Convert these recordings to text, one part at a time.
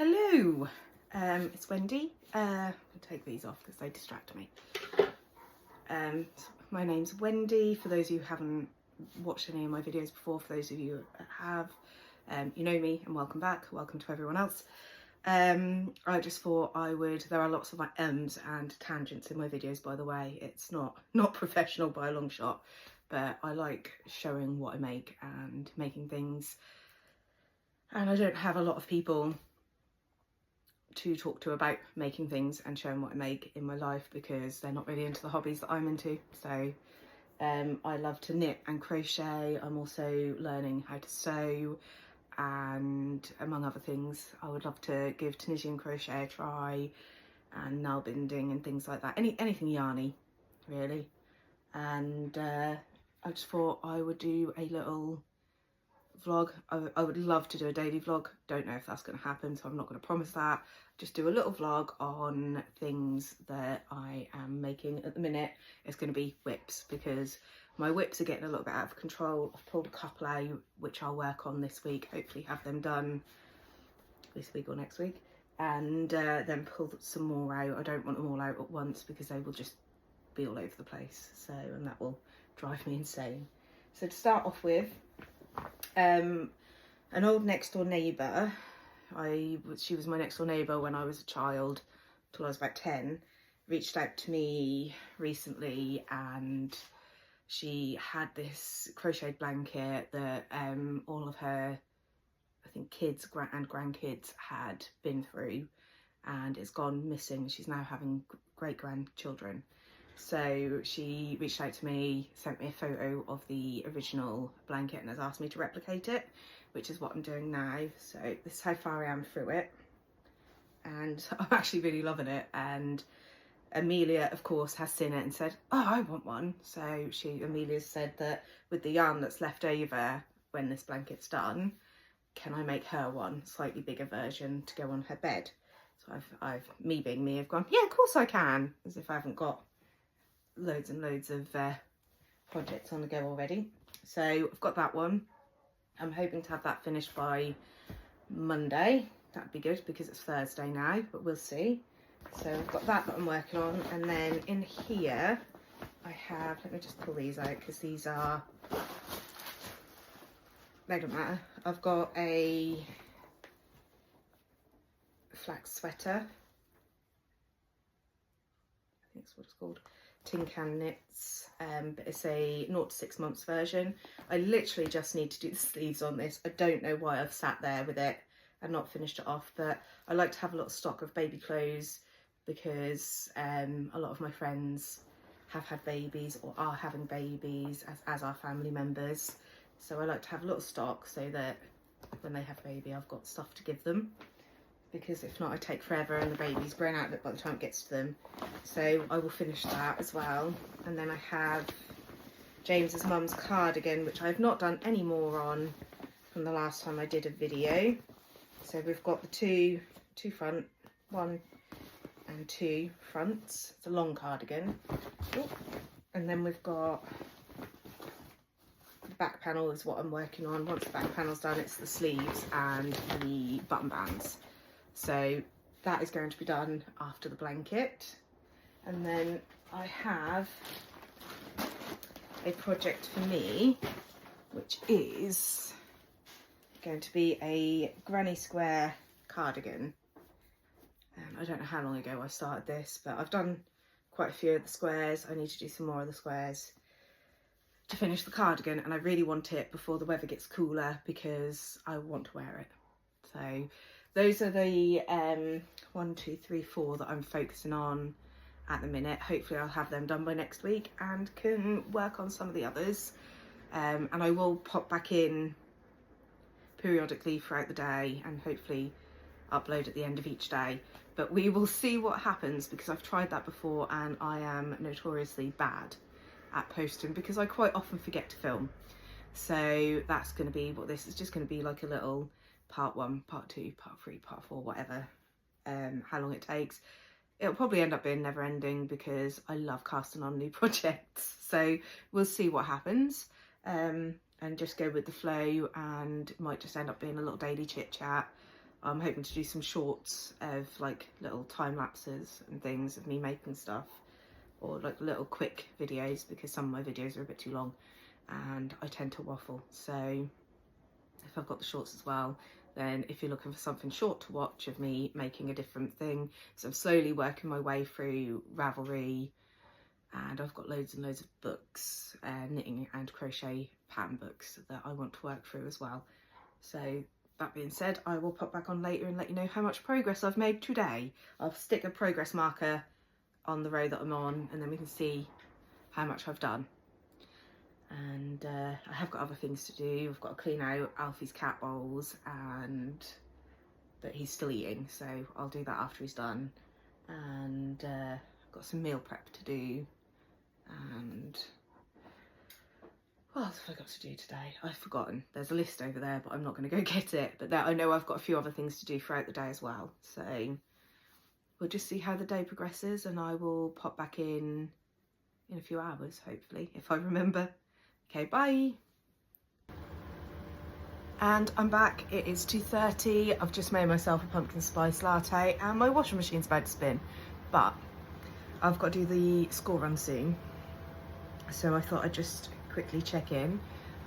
Hello, it's Wendy. I'll take these off because they distract me. My name's Wendy. For those of you who haven't watched any of my videos before, for those of you that have, you know me and welcome back. Welcome to everyone else. I just thought there are lots of my ums and tangents in my videos, by the way. It's not professional by a long shot, but I like showing what I make and making things. And I don't have a lot of people to talk to about making things and showing what I make in my life because they're not really into the hobbies that I'm into. So I love to knit and crochet. I'm also learning how to sew, and among other things I would love to give Tunisian crochet a try and nail binding and things like that, anything yarny really. And I just thought I would do a little vlog. I would love to do a daily vlog. Don't know if that's going to happen, so I'm not going to promise that. Just do a little vlog on things that I am making at the minute. It's going to be whips because my whips are getting a little bit out of control. I've pulled a couple out which I'll work on this week, hopefully have them done this week or next week, and then pull some more out. I don't want them all out at once because they will just be all over the place, so, and that will drive me insane. So to start off with, an old next door neighbour, she was my next door neighbour when I was a child till I was about 10, reached out to me recently, and she had this crocheted blanket that all of her, I think, kids and grandkids had been through, and it's gone missing. She's now having great grandchildren. So she reached out to me, sent me a photo of the original blanket and has asked me to replicate it, which is what I'm doing now. So this is how far I am through it, and I'm actually really loving it. And Amelia, of course, has seen it and said, oh, I want one. So Amelia said that with the yarn that's left over when this blanket's done, can I make her one, slightly bigger version to go on her bed? So me being me, I've gone, yeah, of course I can, as if I haven't got loads and loads of projects on the go already. So I've got that one. I'm hoping to have that finished by Monday. That'd be good because it's Thursday now, but we'll see. So I've got that I'm working on, and then in here I have, let me just pull these out because these are, they don't matter. I've got a flax sweater, I think that's what it's called, Tin Can Knits, but it's a 0 to 6 months version. I literally just need to do the sleeves on this. I don't know why I've sat there with it and not finished it off, but I like to have a lot of stock of baby clothes because a lot of my friends have had babies or are having babies as our family members. So I like to have a lot of stock so that when they have a baby, I've got stuff to give them, because if not, I take forever and the baby's grown out by the time it gets to them. So I will finish that as well. And then I have James's mum's cardigan, which I've not done any more on from the last time I did a video. So we've got the two front, 1 and 2 fronts. It's a long cardigan. Ooh. And then we've got the back panel is what I'm working on. Once the back panel's done, it's the sleeves and the button bands. So that is going to be done after the blanket. And then I have a project for me, which is going to be a granny square cardigan. I don't know how long ago I started this, but I've done quite a few of the squares. I need to do some more of the squares to finish the cardigan, and I really want it before the weather gets cooler because I want to wear it. So those are the 1, 2, 3, 4 that I'm focusing on at the minute. Hopefully I'll have them done by next week and can work on some of the others. And I will pop back in periodically throughout the day and hopefully upload at the end of each day. But we will see what happens because I've tried that before and I am notoriously bad at posting because I quite often forget to film. So that's going to be what this is, just going to be like a little part 1, part 2, part 3, part 4, whatever, how long it takes. It'll probably end up being never ending because I love casting on new projects. So we'll see what happens, and just go with the flow, and it might just end up being a little daily chit chat I'm hoping to do some shorts of like little time lapses and things of me making stuff, or like little quick videos, because some of my videos are a bit too long and I tend to waffle. So if I've got the shorts as well, then if you're looking for something short to watch of me making a different thing, so I'm slowly working my way through Ravelry, and I've got loads and loads of books, knitting and crochet pattern books that I want to work through as well. So that being said, I will pop back on later and let you know how much progress I've made today. I'll stick a progress marker on the row that I'm on, and then we can see how much I've done. And I have got other things to do. I've got to clean out Alfie's cat bowls, but he's still eating, so I'll do that after he's done. And I've got some meal prep to do. And what else have I got to do today? I've forgotten. There's a list over there, but I'm not going to go get it. But I know I've got a few other things to do throughout the day as well. So we'll just see how the day progresses, and I will pop back in a few hours, hopefully, if I remember. Okay, bye. And I'm back. It is 2:30. I've just made myself a pumpkin spice latte and my washing machine's about to spin, but I've got to do the school run soon. So I thought I'd just quickly check in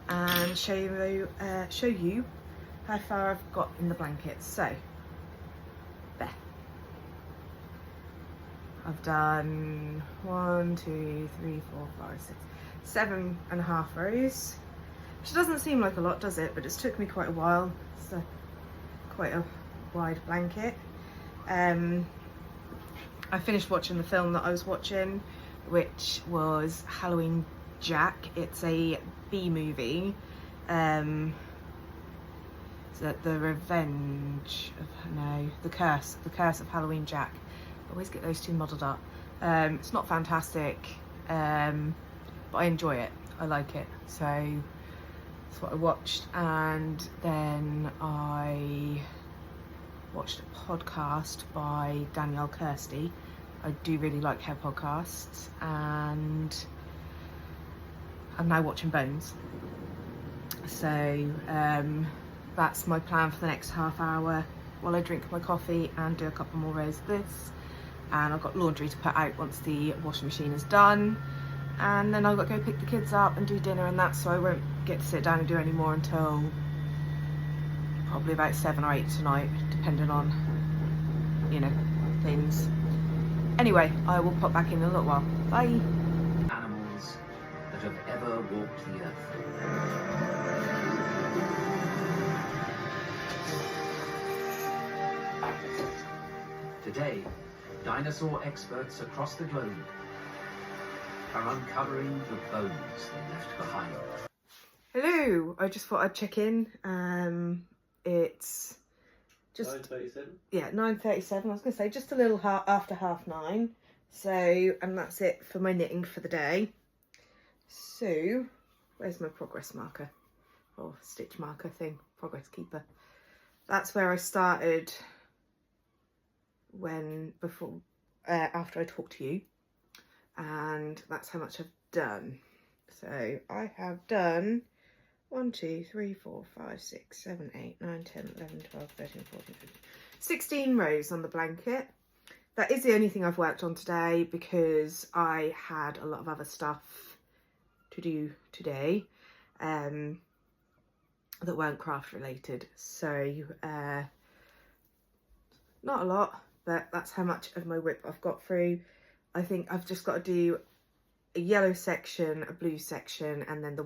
and show you how far I've got in the blankets. So there, I've done 1, 2, 3, 4, 5, 6, 7.5 rows, which doesn't seem like a lot, does it? But it's took me quite a while. It's quite a wide blanket. I finished watching the film that I was watching, which was Halloween Jack. It's a B movie. The Curse of Halloween Jack. I always get those two muddled up. It's not fantastic, but I enjoy it. I like it. So that's what I watched. And then I watched a podcast by Danielle Kirsty. I do really like her podcasts, and I'm now watching Bones. So that's my plan for the next half hour while I drink my coffee and do a couple more rows of this. And I've got laundry to put out once the washing machine is done, and then I've got to go pick the kids up and do dinner and that, so I won't get to sit down and do any more until probably about 7 or 8 tonight, depending on, things. Anyway, I will pop back in a little while. Bye. Animals that have ever walked the earth. Today, dinosaur experts across the globe are uncovering the bones they left behind. Hello, I just thought I'd check in. It's just 9:37? Yeah, 9:37. I was going to say just a little after 9:30. So, and that's it for my knitting for the day. So, where's my progress marker? Or stitch marker thing, progress keeper. That's where I started after I talked to you. And that's how much I've done. So, I have done 1, 2, 3, 4, 5, 6, 7, 8, 9, 10, 11, 12, 13, 14, 15, 16 rows on the blanket. That is the only thing I've worked on today because I had a lot of other stuff to do today that weren't craft related. So not a lot, but that's how much of my whip I've got through. I think I've just got to do a yellow section, a blue section, and then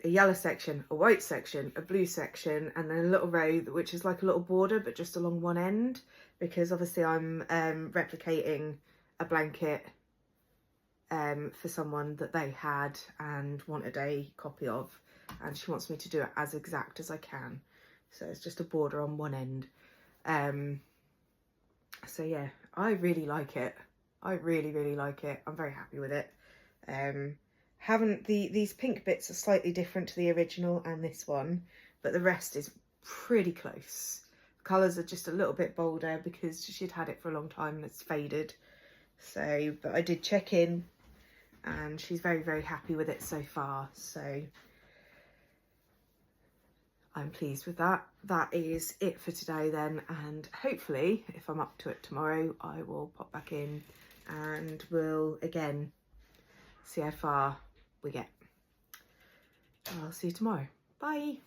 a yellow section, a white section, a blue section, and then a little row which is like a little border but just along one end, because obviously I'm replicating a blanket for someone that they had and wanted a copy of, and she wants me to do it as exact as I can, so it's just a border on one end. So yeah, I really like it. I really like it. I'm very happy with it. These pink bits are slightly different to the original and this one, but the rest is pretty close. The colours are just a little bit bolder because she'd had it for a long time and it's faded. So, but I did check in and she's very happy with it so far. So I'm pleased with that. That is it for today then, and hopefully if I'm up to it tomorrow I will pop back in and we'll again see how far we get. I'll see you tomorrow. Bye.